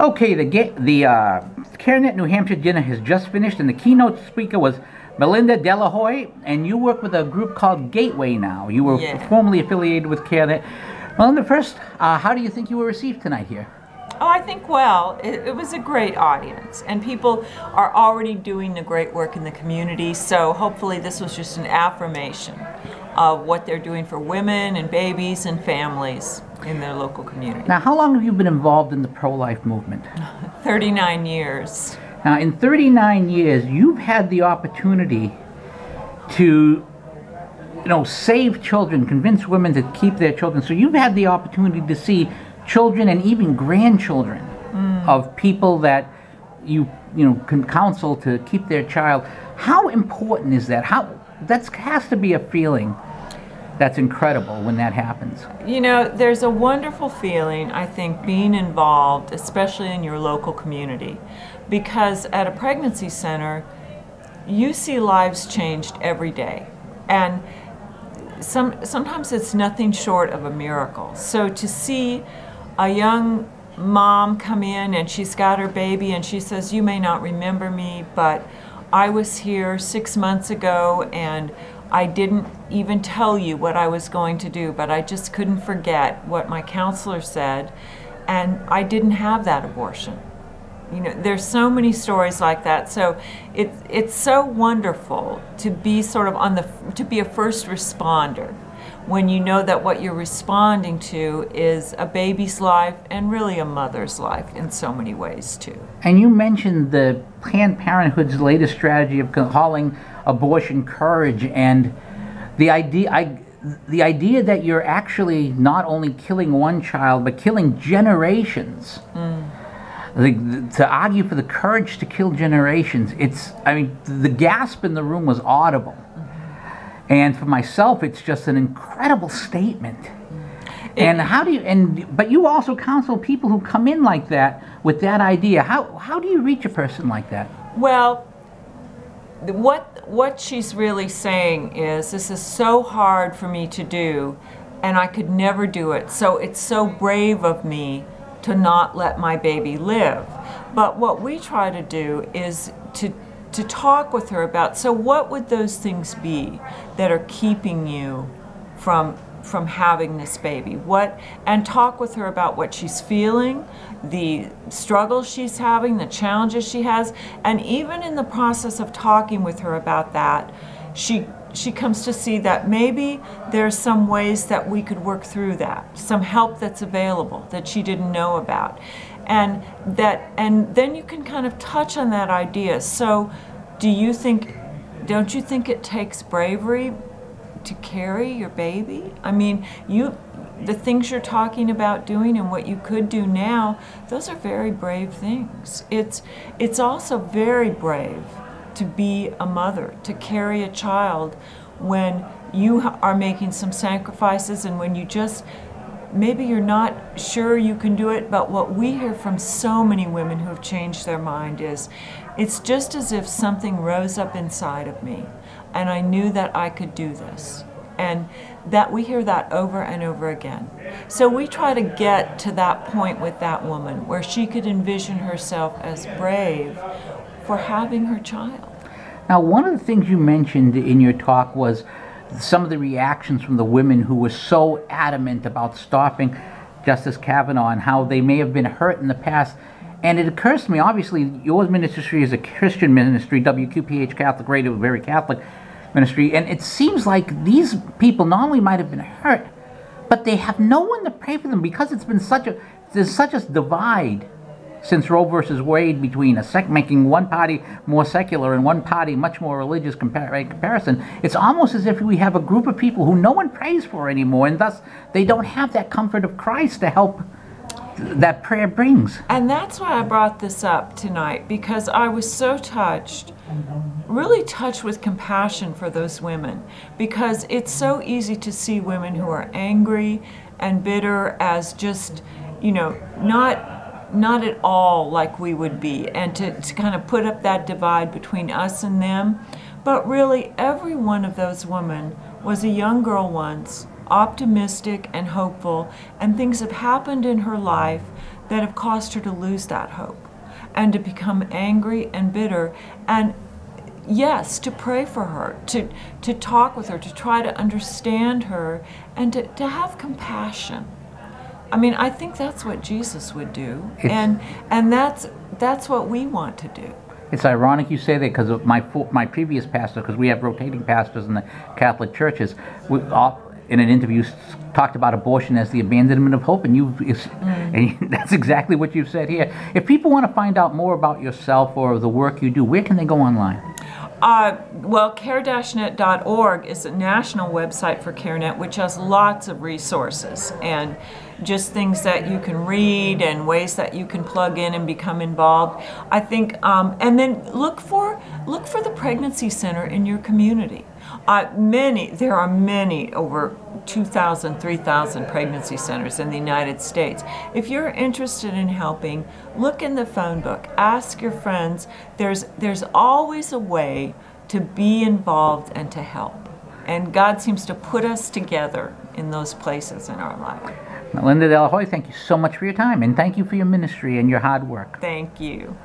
Okay, the Carenet New Hampshire dinner has just finished, and the keynote speaker was Melinda Dellahoyde, and you work with a group called Gateway now. You were formerly affiliated with Carenet. Melinda, first, how do you think you were received tonight here? Oh, I think, well, it was a great audience, and people are already doing the great work in the community, so hopefully this was just an affirmation of what they're doing for women and babies and families in their local community. Now, how long have you been involved in the pro-life movement? 39 years. Now, in 39 years, you've had the opportunity to, save children, convince women to keep their children. So you've had the opportunity to see children and even grandchildren of people that you can counsel to keep their child. How important is that? That has to be a feeling that's incredible when that happens. There's a wonderful feeling, I think, being involved, especially in your local community, because at a pregnancy center, you see lives changed every day, and sometimes it's nothing short of a miracle. So to see a young mom come in and she's got her baby and she says, "You may not remember me, but I was here 6 months ago and I didn't even tell you what I was going to do, but I just couldn't forget what my counselor said, and I didn't have that abortion." There's so many stories like that. So it's so wonderful to be sort of to be a first responder when you know that what you're responding to is a baby's life and really a mother's life in so many ways too. And you mentioned the Planned Parenthood's latest strategy of calling abortion courage, and the idea that you're actually not only killing one child but killing generations. To argue for the courage to kill generations, the gasp in the room was audible. And for myself, it's just an incredible statement. But you also counsel people who come in like that with that idea. How do you reach a person like that? Well, what she's really saying is, this is so hard for me to do, and I could never do it. So it's so brave of me to not let my baby live. But what we try to do is to talk with her about, so what would those things be that are keeping you from having this baby? And talk with her about what she's feeling, the struggles she's having, the challenges she has, and even in the process of talking with her about that, she comes to see that maybe there's some ways that we could work through that, some help that's available that she didn't know about. And then you can kind of touch on that idea. So don't you think it takes bravery to carry your baby? The things you're talking about doing and what you could do now, those are very brave things. It's also very brave to be a mother, to carry a child when you are making some sacrifices and when maybe you're not sure you can do it. But what we hear from so many women who have changed their mind is, it's just as if something rose up inside of me and I knew that I could do this. And that we hear that over and over again. So we try to get to that point with that woman where she could envision herself as brave for having her child. Now, one of the things you mentioned in your talk was some of the reactions from the women who were so adamant about stopping Justice Kavanaugh and how they may have been hurt in the past. And it occurs to me, obviously, your ministry is a Christian ministry, WQPH Catholic Radio, very Catholic ministry, and it seems like these people not only might have been hurt, but they have no one to pray for them, because there's such a divide since Roe versus Wade between making one party more secular and one party much more religious comparison. It's almost as if we have a group of people who no one prays for anymore, and thus they don't have that comfort of Christ to help that prayer brings. And that's why I brought this up tonight, because I was so touched, really touched with compassion for those women, because it's so easy to see women who are angry and bitter as just, not at all like we would be, and to kind of put up that divide between us and them. But really, every one of those women was a young girl once, optimistic and hopeful, and things have happened in her life that have caused her to lose that hope and to become angry and bitter. And yes, to pray for her, to talk with her, to try to understand her, and to have compassion. I mean, I think that's what Jesus would do, and that's what we want to do. It's ironic you say that, because of my previous pastor, because we have rotating pastors in the Catholic churches, we all, in an interview, talked about abortion as the abandonment of hope, and and that's exactly what you've said here. If people want to find out more about yourself or the work you do, where can they go online? Well, care-net.org is a national website for Carenet, which has lots of resources and just things that you can read and ways that you can plug in and become involved. I think, and then look for the pregnancy center in your community. There are many, over 2,000, 3,000 pregnancy centers in the United States. If you're interested in helping, look in the phone book, ask your friends. There's always a way to be involved and to help. And God seems to put us together in those places in our life. Melinda Dellahoyde, thank you so much for your time, and thank you for your ministry and your hard work. Thank you.